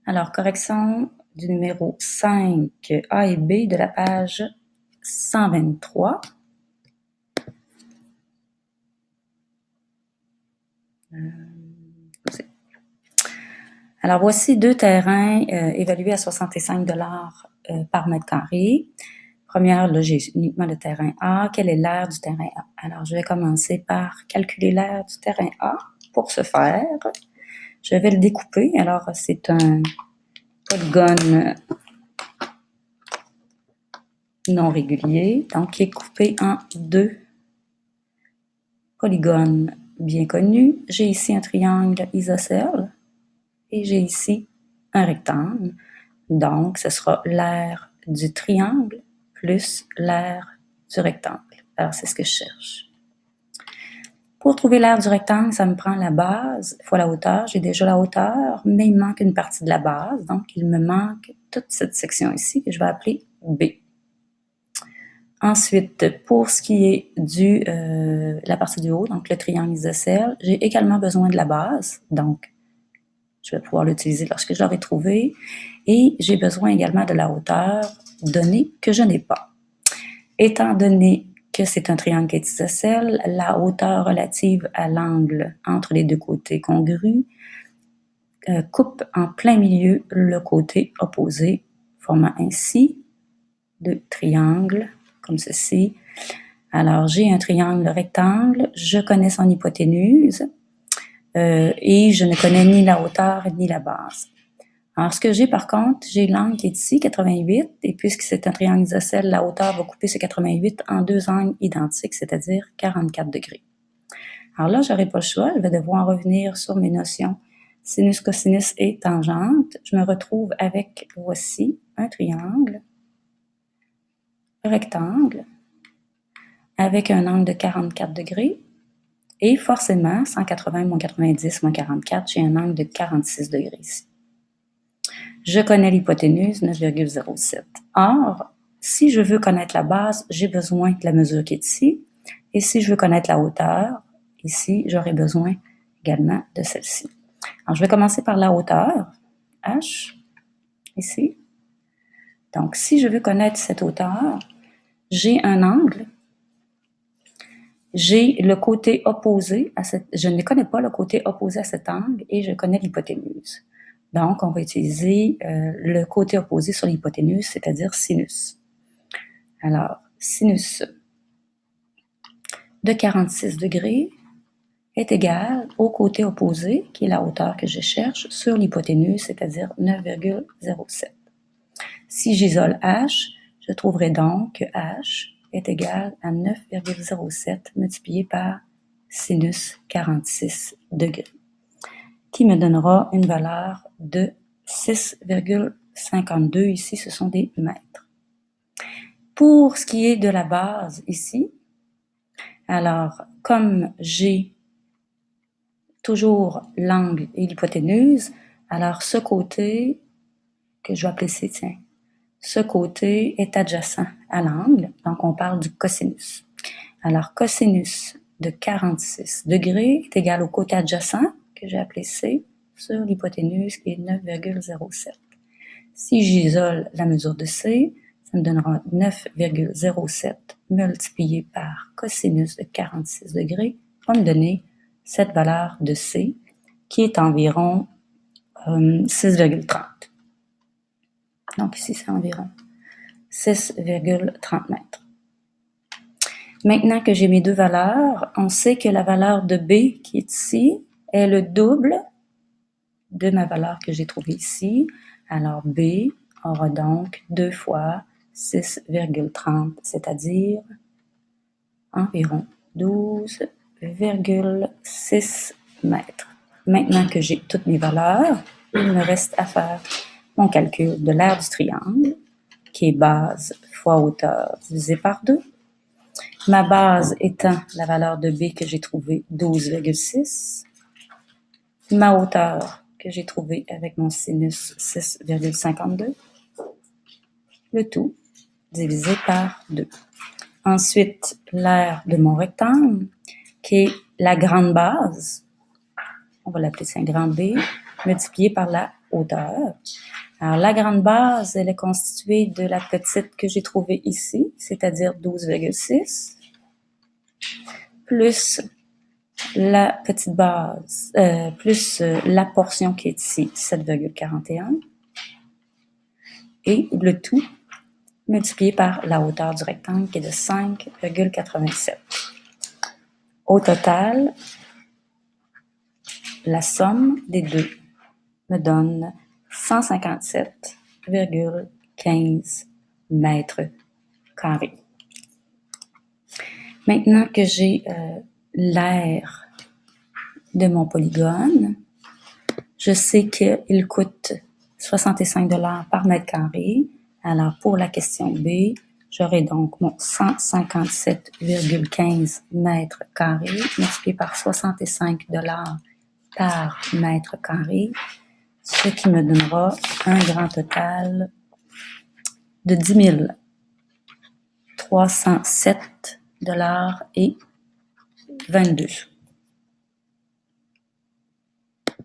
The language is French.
Alors, correction du numéro 5, A et B de la page 123. Alors, voici deux terrains évalués à 65 $ par mètre carré. Première, là, j'ai uniquement le terrain A. Quel est l'aire du terrain A? Alors, je vais commencer par calculer l'aire du terrain A. Pour ce faire, je vais le découper. Alors, c'est un polygone non régulier, donc qui est coupé en deux polygones bien connus. J'ai ici un triangle isocèle et j'ai ici un rectangle. Donc, ce sera l'aire du triangle plus l'aire du rectangle. Alors, c'est ce que je cherche. Pour trouver l'aire du rectangle, ça me prend la base fois la hauteur. J'ai déjà la hauteur, mais il me manque une partie de la base. Donc, il me manque toute cette section ici que je vais appeler B. Ensuite, pour ce qui est la partie du haut, donc le triangle isocèle, j'ai également besoin de la base. Donc, je vais pouvoir l'utiliser lorsque je l'aurai trouvé. Et j'ai besoin également de la hauteur, donnée que je n'ai pas. Étant donné que c'est un triangle qui est isocèle, la hauteur relative à l'angle entre les deux côtés congrus coupe en plein milieu le côté opposé, formant ainsi deux triangles comme ceci. Alors, j'ai un triangle rectangle, je connais son hypoténuse et je ne connais ni la hauteur ni la base. Alors, ce que j'ai par contre, j'ai l'angle qui est ici, 88, et puisque c'est un triangle isocèle, la hauteur va couper ce 88 en deux angles identiques, c'est-à-dire 44 degrés. Alors là, j'aurai pas le choix, je vais devoir revenir sur mes notions sinus, cosinus et tangente. Je me retrouve avec, voici, un triangle rectangle avec un angle de 44 degrés et forcément, 180 moins 90 moins 44, j'ai un angle de 46 degrés ici. Je connais l'hypoténuse, 9,07. Or, si je veux connaître la base, j'ai besoin de la mesure qui est ici. Et si je veux connaître la hauteur, ici, j'aurai besoin également de celle-ci. Alors, je vais commencer par la hauteur, H, ici. Donc, si je veux connaître cette hauteur, j'ai un angle. J'ai le côté opposé à je ne connais pas le côté opposé à cet angle et je connais l'hypoténuse. Donc, on va utiliser le côté opposé sur l'hypoténuse, c'est-à-dire sinus. Alors, sinus de 46 degrés est égal au côté opposé, qui est la hauteur que je cherche, sur l'hypoténuse, c'est-à-dire 9,07. Si j'isole H, je trouverai donc que H est égal à 9,07 multiplié par sinus 46 degrés, qui me donnera une valeur de 6,52. Ici, ce sont des mètres. Pour ce qui est de la base ici, alors, comme j'ai toujours l'angle et l'hypoténuse, alors ce côté, que je vais appeler C, tiens, ce côté est adjacent à l'angle, donc on parle du cosinus. Alors, cosinus de 46 degrés est égal au côté adjacent, que j'ai appelé C, sur l'hypoténuse qui est 9,07. Si j'isole la mesure de C, ça me donnera 9,07 multiplié par cosinus de 46 degrés, va me donner cette valeur de C, qui est environ 6,30. Donc ici, c'est environ 6,30 mètres. Maintenant que j'ai mes deux valeurs, on sait que la valeur de B, qui est ici, est le double de ma valeur que j'ai trouvée ici. Alors, B aura donc 2 fois 6,30, c'est-à-dire environ 12,6 mètres. Maintenant que j'ai toutes mes valeurs, il me reste à faire mon calcul de l'aire du triangle, qui est base fois hauteur divisé par 2. Ma base étant la valeur de B que j'ai trouvée, 12,6. Ma hauteur que j'ai trouvée avec mon sinus, 6,52. Le tout divisé par 2. Ensuite, l'aire de mon rectangle, qui est la grande base, on va l'appeler un grand B, multiplié par la hauteur. Alors, la grande base, elle est constituée de la petite que j'ai trouvée ici, c'est-à-dire 12,6, plus la petite base, plus la portion qui est ici, 7,41, et le tout multiplié par la hauteur du rectangle qui est de 5,87. Au total, la somme des deux me donne 157,15 mètres carrés. Maintenant que j'ai l'aire de mon polygone, je sais qu'il coûte 65 $ par mètre carré. Alors, pour la question B, j'aurai donc mon 157,15 mètres carrés multiplié par 65 $ par mètre carré, ce qui me donnera un grand total de 10 307 $ et 22.